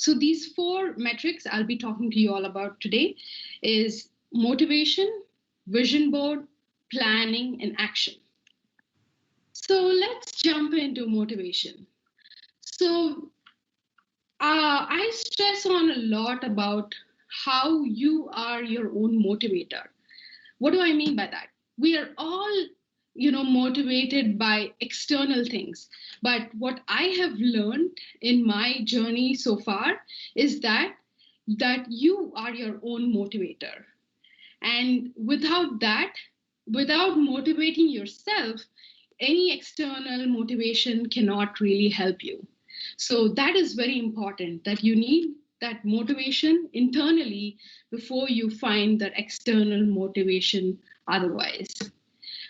So these four metrics I'll be talking to you all about today is motivation, vision board, planning, and action. So let's jump into motivation. So I stress on a lot about how you are your own motivator. What do I mean by that? We are all, motivated by external things. But what I have learned in my journey so far is that you are your own motivator. And without that, without motivating yourself, any external motivation cannot really help you. So that is very important that you need that motivation internally before you find that external motivation otherwise.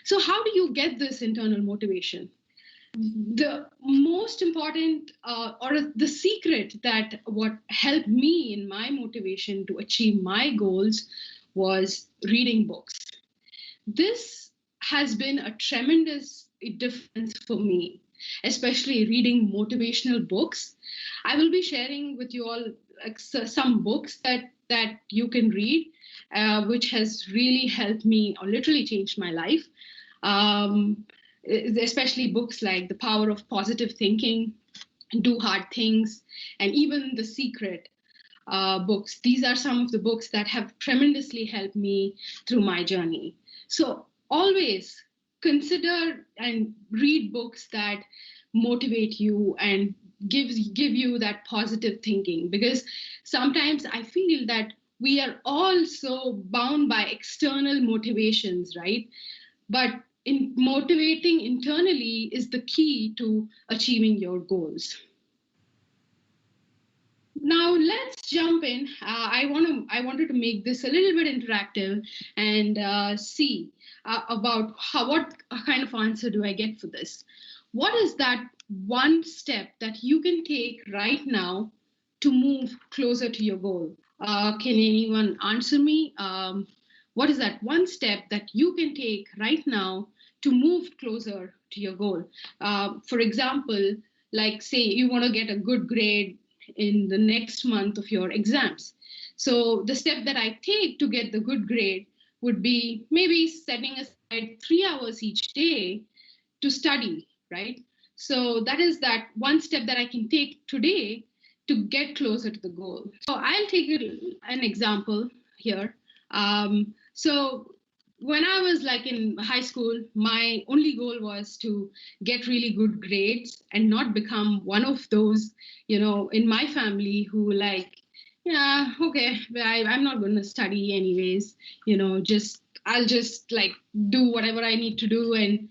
So, how do you get this internal motivation? The most important or the secret that what helped me in my motivation to achieve my goals was reading books. This has been a tremendous difference for me, especially reading motivational books. I will be sharing with you all like, some books that you can read, which has really helped me or literally changed my life. Um, Especially books like The Power of Positive Thinking, Do Hard Things, and even The Secret books. These are some of the books that have tremendously helped me through my journey. So always consider and read books that motivate you and give you that positive thinking, because sometimes I feel that we are all so bound by external motivations, right? But in motivating internally is the key to achieving your goals. Now let's jump in. I wanted to make this a little bit interactive and see about what kind of answer do I get for this. What is that one step that you can take right now to move closer to your goal? Can anyone answer me? What is that one step that you can take right now to move closer to your goal? For example, like say you want to get a good grade in the next month of your exams. So the step that I take to get the good grade would be maybe setting aside 3 hours each day to study, right? So that is that one step that I can take today to get closer to the goal. So I'll take an example here. So when I was like in high school, my only goal was to get really good grades and not become one of those, in my family who like, yeah, okay, I'm not going to study anyways, I'll just like do whatever I need to do and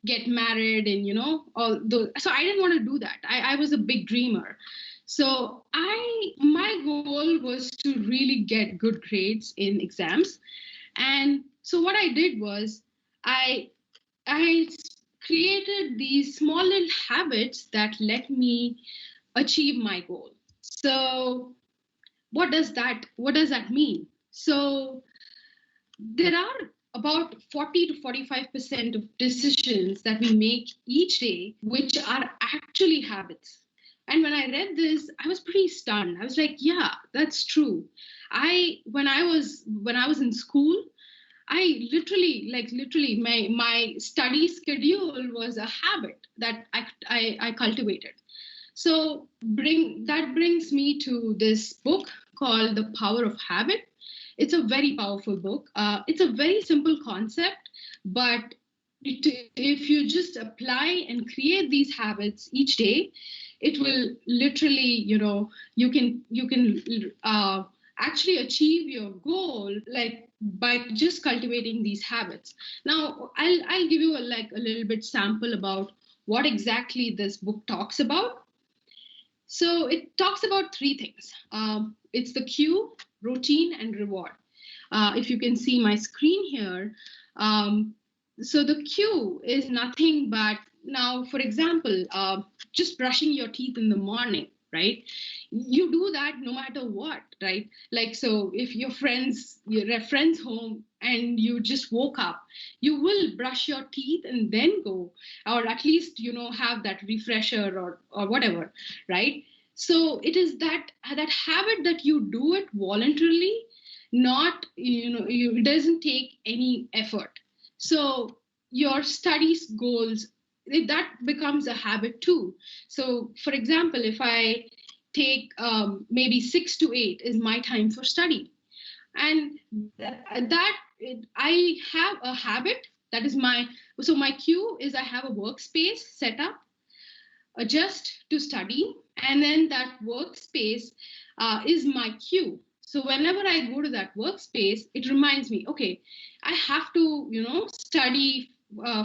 get married and, all those. So I didn't want to do that. I was a big dreamer. So my goal was to really get good grades in exams. And so what I did was I created these small little habits that let me achieve my goal. So what does that mean? So there are about 40 to 45% of decisions that we make each day which are actually habits. And when I read this, I was pretty stunned. I was like, yeah, that's true. When I was in school, I literally, my study schedule was a habit that I cultivated. So that brings me to this book called The Power of Habit. It's a very powerful book. It's a very simple concept, but if you just apply and create these habits each day, it will literally, you can actually achieve your goal like by just cultivating these habits. Now, I'll give you a little bit sample about what exactly this book talks about. So it talks about three things. It's the cue, routine, and reward. If you can see my screen here, so the cue is nothing but now, for example, just brushing your teeth in the morning, right? You do that no matter what, right? Like, so if your friends home and you just woke up, you will brush your teeth and then go, or at least, have that refresher or whatever, right? So it is that habit that you do it voluntarily, not, it doesn't take any effort. So your studies goals, that becomes a habit too. So for example, if I take maybe 6 to 8 is my time for study, and I have a habit that is my, so my cue is I have a workspace set up just to study, and then that workspace is my cue. So whenever I go to that workspace, it reminds me, okay, I have to, study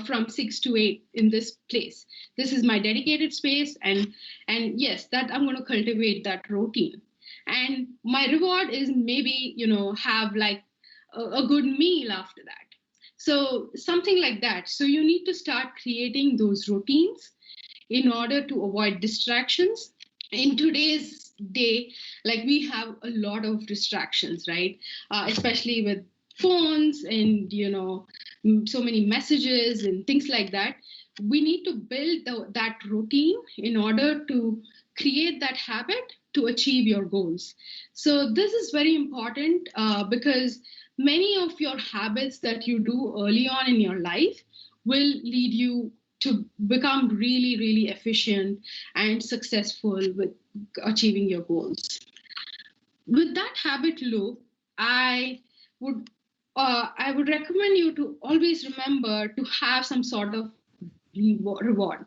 from 6 to 8 in this place. This is my dedicated space, and yes, that I'm going to cultivate that routine. And my reward is maybe, have like a good meal after that. So something like that. So you need to start creating those routines in order to avoid distractions. In today's day, like, we have a lot of distractions, right? Especially with phones and, so many messages and things like that. We need to build that routine in order to create that habit to achieve your goals. So this is very important, because many of your habits that you do early on in your life will lead you to become really, really efficient and successful with achieving your goals. With that habit loop, I would I would recommend you to always remember to have some sort of reward.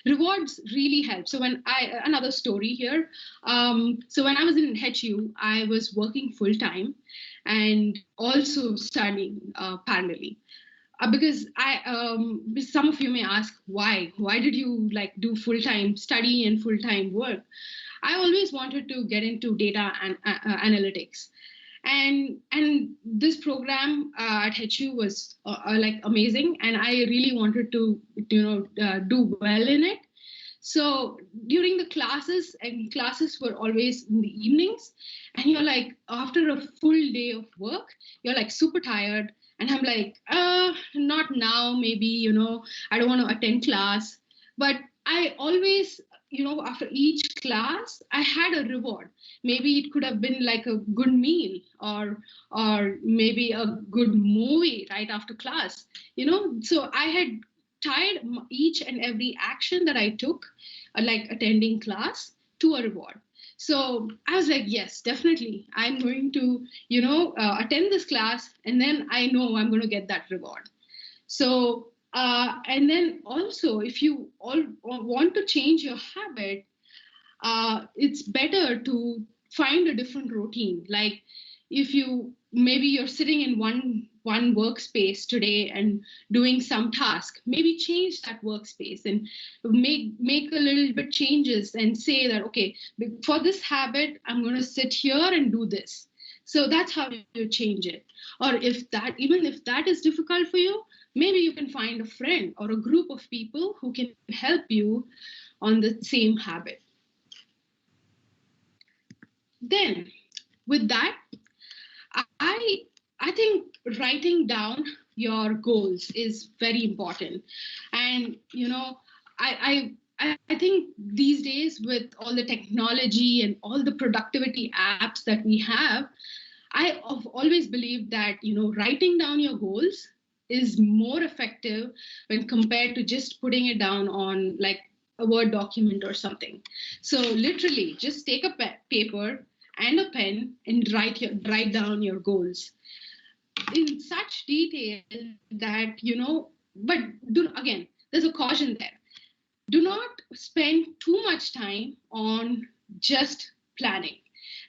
Rewards really help. So when I another story here. So when I was in HU, I was working full time and also studying parallelly, because some of you may ask, why did you like do full-time study and full-time work? I always wanted to get into data and analytics, and this program at HU was like amazing, and I really wanted to do well in it. So during the classes, and classes were always in the evenings, and you're like, after a full day of work, you're like super tired. And I'm like, not now, maybe, I don't want to attend class. But I always, after each class, I had a reward. Maybe it could have been like a good meal, or maybe a good movie right after class. So I had tied each and every action that I took, like attending class, to a reward. So I was like, yes, definitely, I'm going to, attend this class, and then I know I'm going to get that reward. So, and then also, if you all want to change your habit, it's better to find a different routine. Like, if you maybe you're sitting in one workspace today and doing some task, maybe change that workspace and make a little bit changes and say that, okay, for this habit, I'm going to sit here and do this. So that's how you change it. Or if that, even if that is difficult for you, maybe you can find a friend or a group of people who can help you on the same habit. Then, with that, I I think writing down your goals is very important. And I think these days, with all the technology and all the productivity apps that we have, I have always believed that writing down your goals is more effective when compared to just putting it down on like a Word document or something. So literally, just take a paper and a pen and write down your goals in such detail that But again, there's a caution there. Do not spend too much time on just planning.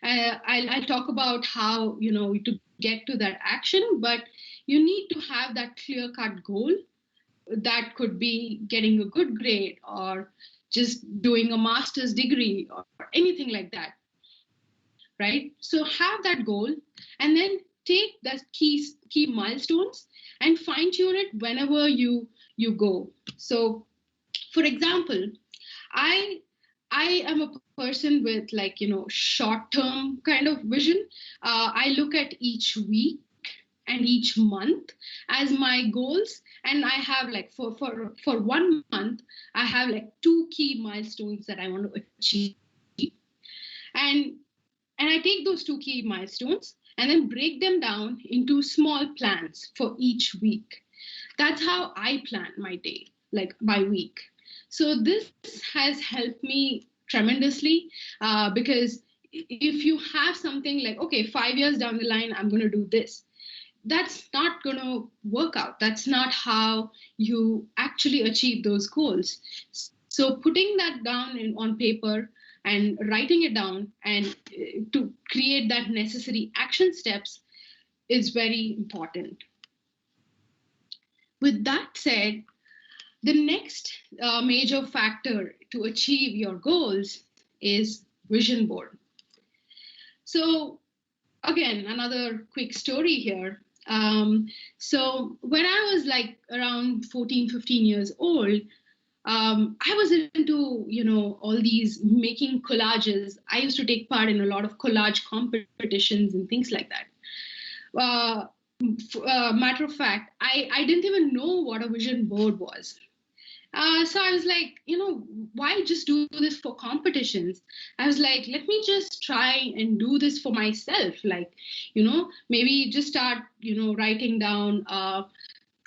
I'll talk about how to get to that action, but you need to have that clear cut goal. That could be getting a good grade, or just doing a master's degree, or anything like that, right? So have that goal, and then take the key milestones and fine tune it whenever you go. So for example, i I am a person with, like, short term kind of vision. I look at each week and each month as my goals, and I have like for 1 month I have like two key milestones that I want to achieve. And I take those two key milestones and then break them down into small plans for each week. That's how I plan my day, like by week. So this has helped me tremendously, because if you have something like, okay, 5 years down the line, I'm going to do this, that's not going to work out. That's not how you actually achieve those goals. So putting that down on paper and writing it down and to create that necessary action steps is very important. With that said, the next major factor to achieve your goals is vision board. So again, another quick story here. So when I was like around 14, 15 years old, I was into, all these making collages. I used to take part in a lot of collage competitions and things like that. Matter of fact, I didn't even know what a vision board was. So I was like, why just do this for competitions? I was like, let me just try and do this for myself. Like, maybe just start, writing down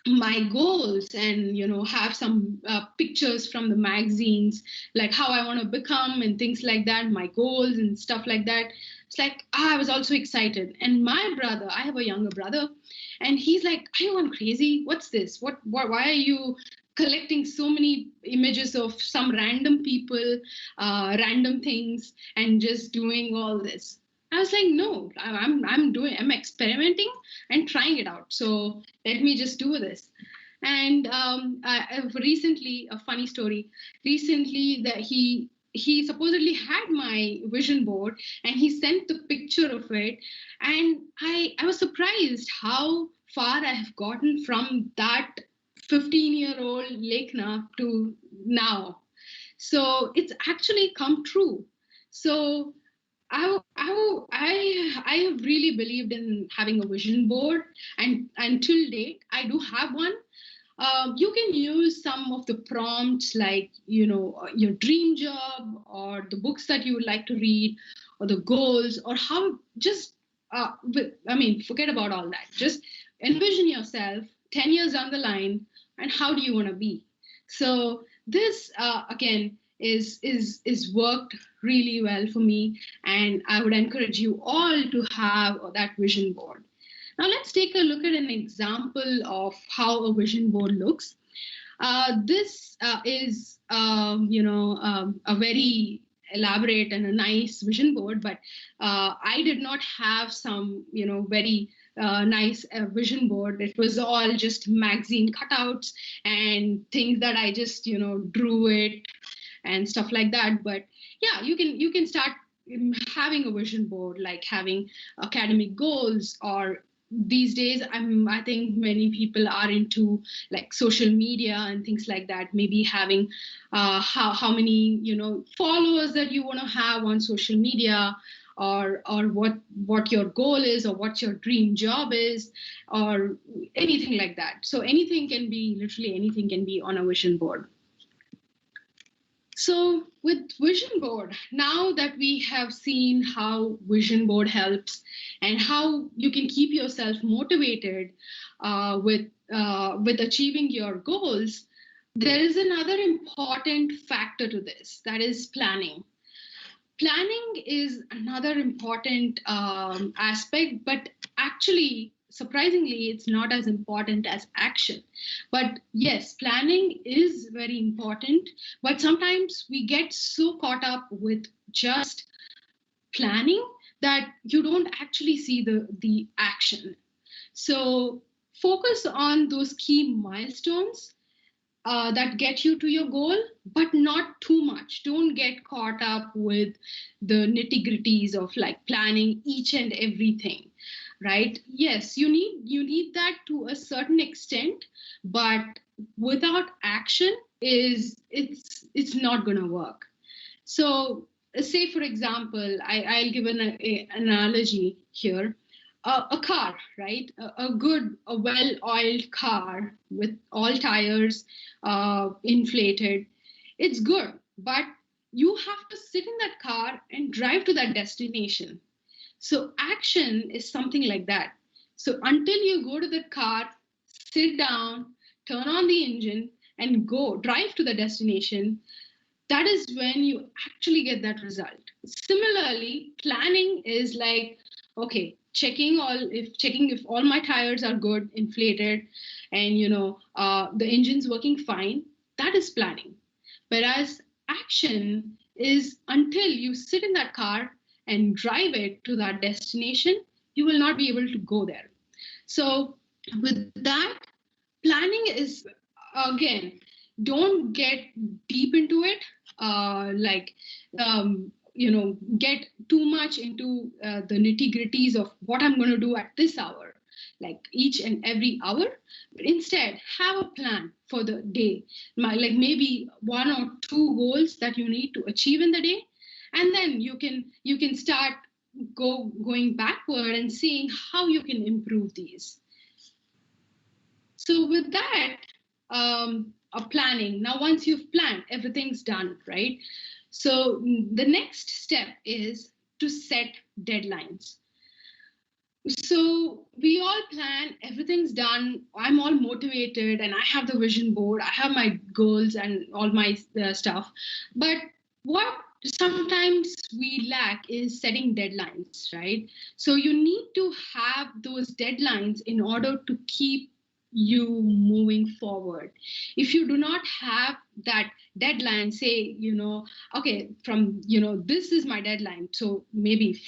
my goals and, have some pictures from the magazines, like how I want to become and things like that, my goals and stuff like that. It's like, I was also excited. And my brother, I have a younger brother, and he's like, are you going crazy? What's this? Why are you collecting so many images of some random people, random things, and just doing all this? I was like, no, I'm experimenting and trying it out. So let me just do this. And I've recently, a funny story, recently that he supposedly had my vision board and he sent the picture of it. And I was surprised how far I have gotten from that 15-year-old Lekhana to now. So it's actually come true. So I have really believed in having a vision board, and until date, I do have one. You can use some of the prompts like, your dream job or the books that you would like to read or the goals or how just, forget about all that. Just envision yourself 10 years down the line and how do you want to be? So this, again, is worked really well for me, and I would encourage you all to have that vision board. Now let's take a look at an example of how a vision board looks. This is a very elaborate and a nice vision board, but I did not have some very nice vision board. It was all just magazine cutouts and things that I just drew it and stuff like that. But yeah, you can start having a vision board, like having academic goals, or these days I think many people are into like social media and things like that, maybe having how many followers that you want to have on social media, or what your goal is, or what your dream job is, or anything like that. So literally anything can be on a vision board. So with vision board, now that we have seen how vision board helps and how you can keep yourself motivated with achieving your goals, there is another important factor to this, that is planning. Planning is another important aspect, but actually, surprisingly, it's not as important as action. But yes, planning is very important, but sometimes we get so caught up with just planning that you don't actually see the action. So focus on those key milestones that get you to your goal, but not too much. Don't get caught up with the nitty gritties of like planning each and everything, right? Yes, you need that to a certain extent, but without action it's not going to work. So say for example, I'll give an analogy here. A car, right? A well-oiled car with all tires inflated. It's good, but you have to sit in that car and drive to that destination. So action is something like that. So until you go to the car, sit down, turn on the engine, and go drive to the destination, that is when you actually get that result. Similarly, planning is like, okay, checking if all my tires are good, inflated, and the engine's working fine. That is planning. Whereas action is until you sit in that car and drive it to that destination, you will not be able to go there. So with that, planning is, again, don't get deep into it, like get too much into the nitty gritties of what I'm going to do at this hour, like each and every hour. But instead, have a plan for the day, like maybe one or two goals that you need to achieve in the day, and then you can start going backward and seeing how you can improve these. So with that, planning. Now, once you've planned, everything's done, right? So the next step is to set deadlines. So we all plan, everything's done. I'm all motivated, and I have the vision board. I have my goals and all my stuff. But what sometimes we lack is setting deadlines, right? So you need to have those deadlines in order to keep you moving forward. If you do not have that deadline, say, okay, from, this is my deadline. So maybe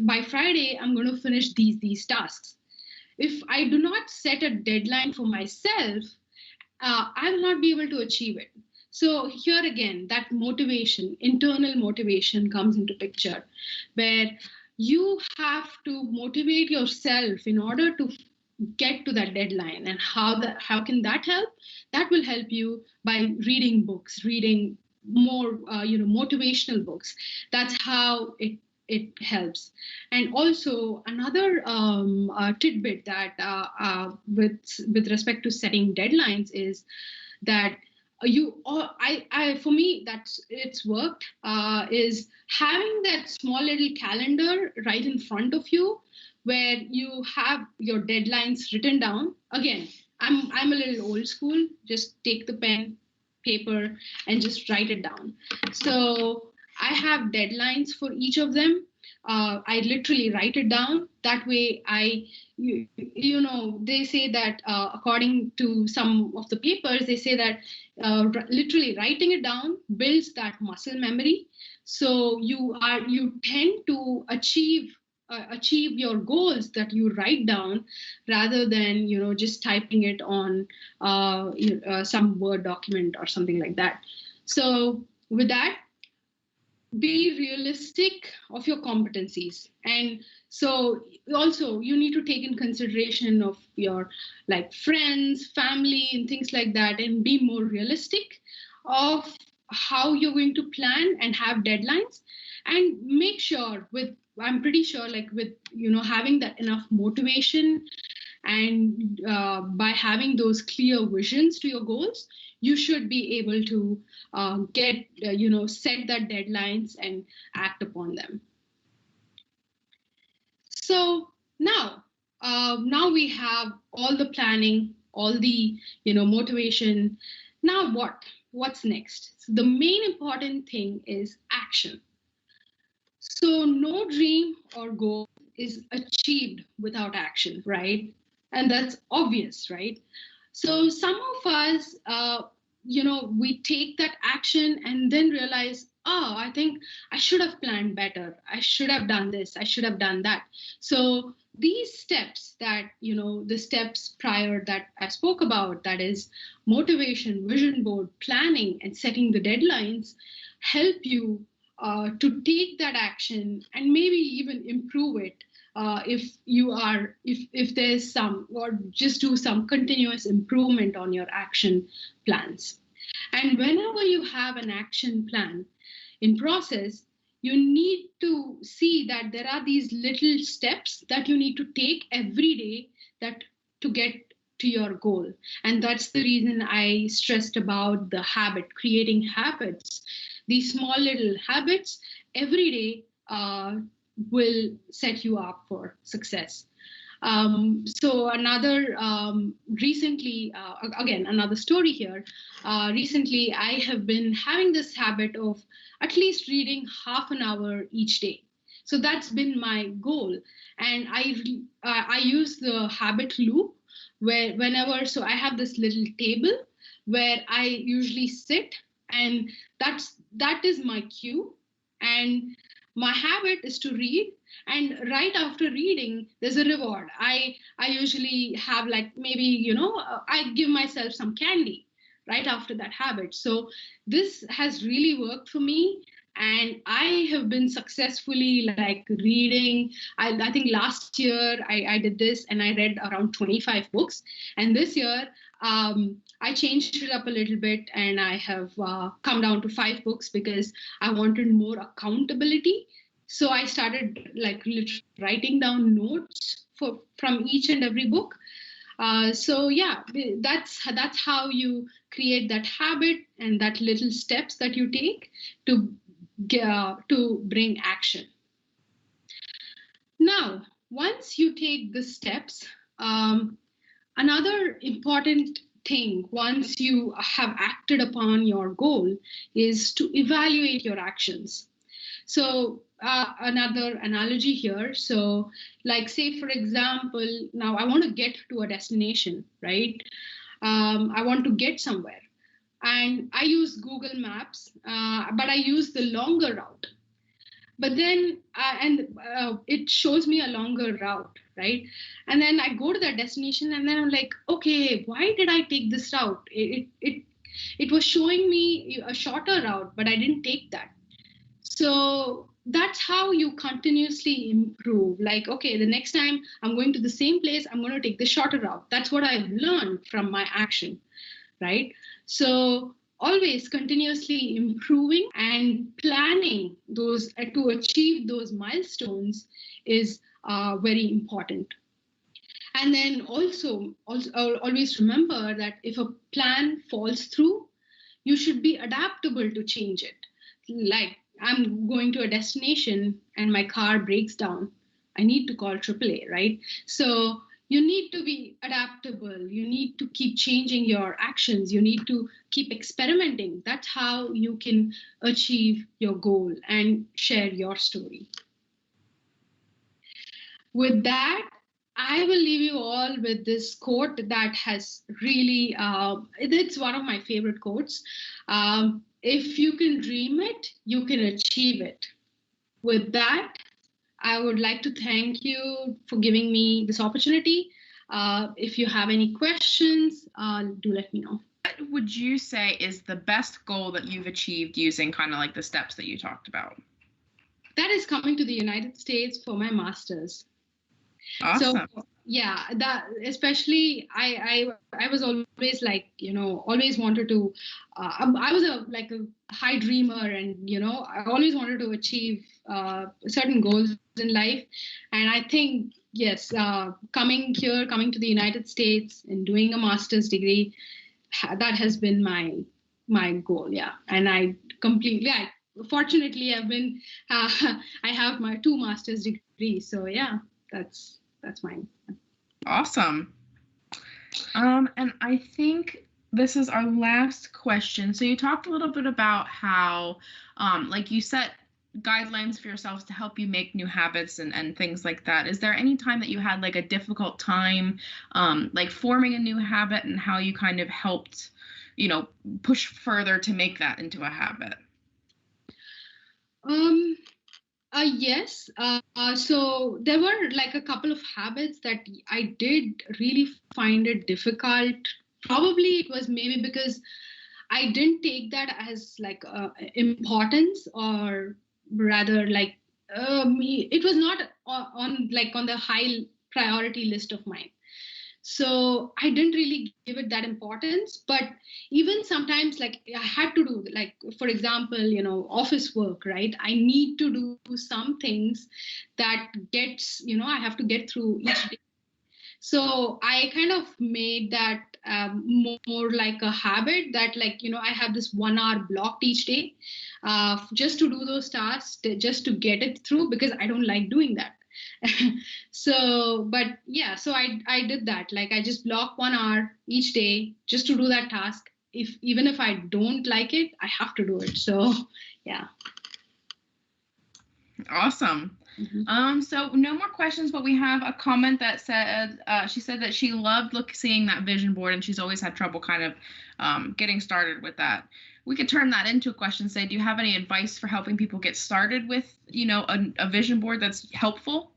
by Friday, I'm going to finish these tasks. If I do not set a deadline for myself, I will not be able to achieve it. So here again, that motivation, internal motivation comes into picture, where you have to motivate yourself in order to get to that deadline. And how can that help? That will help you by reading books, reading more motivational books. That's how it helps. And also another tidbit that with respect to setting deadlines is that I for me, that's it's worked, is having that small little calendar right in front of you, where you have your deadlines written down. Again, I'm a little old school. Just take the pen, paper, and just write it down. So I have deadlines for each of them. I literally write it down. That way, they say that according to some of the papers, they say that literally writing it down builds that muscle memory. So you tend to achieve your goals that you write down, rather than just typing it on some Word document or something like that. So with that, be realistic of your competencies. And so also you need to take in consideration of your, like, friends, family, and things like that, and be more realistic of how you're going to plan and have deadlines. And make sure, with I'm pretty sure, like, with having that enough motivation, and by having those clear visions to your goals, you should be able to set that deadlines and act upon them. So now we have all the planning, all the motivation. Now what's next? So the main important thing is action. So no dream or goal is achieved without action, right? And that's obvious, right? So some of us, we take that action and then realize, oh, I think I should have planned better. I should have done this. I should have done that. So these steps that, the steps prior that I spoke about, that is motivation, vision board, planning, and setting the deadlines, help you to take that action and maybe even improve it, if there's some, or just do some continuous improvement on your action plans. And whenever you have an action plan in process, you need to see that there are these little steps that you need to take every day that to get to your goal. And that's the reason I stressed about the habit, creating habits, these small little habits every day will set you up for success. So another recently, again, another story here. Recently, I have been having this habit of at least reading half an hour each day. So that's been my goal, and I use the habit loop where whenever, so I have this little table where I usually sit, and that is my cue, and my habit is to read, and right after reading there's a reward. I usually have, like, maybe, I give myself some candy right after that habit. So this has really worked for me, and I have been successfully, like, reading. I think last year I did this and I read around 25 books, and this year I changed it up a little bit, and I have come down to 5 books because I wanted more accountability. So I started, like, writing down notes from each and every book. So yeah, that's how you create that habit and that little steps that you take to to bring action. Now, once you take the steps, another important thing, once you have acted upon your goal, is to evaluate your actions. So another analogy here. So, like, say, for example, now I want to get to a destination, right? I want to get somewhere. And I use Google Maps, but I use the longer route. But then, it shows me a longer route, right? And then I go to that destination, and then I'm like, okay, why did I take this route? It was showing me a shorter route, but I didn't take that. So that's how you continuously improve. Like, okay, the next time I'm going to the same place, I'm going to take the shorter route. That's what I've learned from my action, right? So always continuously improving and planning those to achieve those milestones is very important. And then also always remember that if a plan falls through, you should be adaptable to change it. Like, I'm going to a destination and my car breaks down, I need to call AAA, right? So you need to be adaptable. You need to keep changing your actions. You need to keep experimenting. That's how you can achieve your goal and share your story. With that, I will leave you all with this quote that has really, it's one of my favorite quotes. If you can dream it, you can achieve it. With that, I would like to thank you for giving me this opportunity. If you have any questions, do let me know. What would you say is the best goal that you've achieved using kind of like the steps that you talked about? That is coming to the United States for my master's. Awesome. So yeah, that especially I was always, like, always wanted to. I was a high dreamer, and I always wanted to achieve certain goals in life. And I think, yes, coming to the United States and doing a master's degree, that has been my goal. Yeah, and fortunately I've been I have my 2 master's degrees. So yeah, that's mine. Awesome. And I think this is our last question. So you talked a little bit about how, like, you set guidelines for yourselves to help you make new habits and things like that. Is there any time that you had, like, a difficult time, like, forming a new habit, and how you kind of helped, push further to make that into a habit? Yes. So there were, like, a couple of habits that I did really find it difficult. Probably it was maybe because I didn't take that as, like, importance, or rather, like, it was not on the high priority list of mine. So I didn't really give it that importance. But even sometimes, like, I had to do, like, for example, office work, right? I need to do some things that I have to get through each day. So I kind of made that more like a habit, that like, I have this 1 hour blocked each day, just to do those tasks, just to get it through, because I don't like doing that. So, but yeah, so I did that. Like I just block 1 hour each day just to do that task. If even if I don't like it, I have to do it. So yeah. Awesome. So no more questions, but we have a comment that said, she said that she loved seeing that vision board, and she's always had trouble kind of getting started with that. We could turn that into a question, say, do you have any advice for helping people get started with, a vision board that's helpful?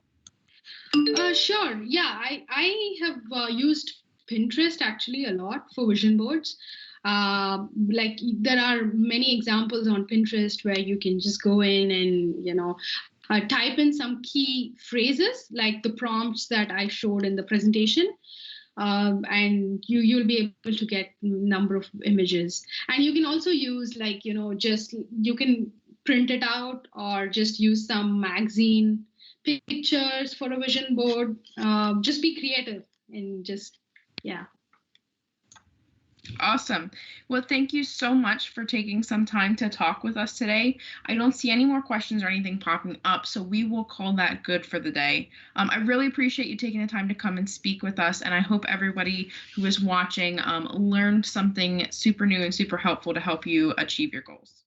Sure. Yeah, I have used Pinterest actually a lot for vision boards. Like there are many examples on Pinterest where you can just go in and type in some key phrases like the prompts that I showed in the presentation, and you'll be able to get number of images. And you can also use like just you can print it out or just use some magazine pictures for a vision board. Just be creative and just yeah. Awesome. Well, thank you so much for taking some time to talk with us today. I don't see any more questions or anything popping up, so we will call that good for the day. I really appreciate you taking the time to come and speak with us, and I hope everybody who is watching learned something super new and super helpful to help you achieve your goals.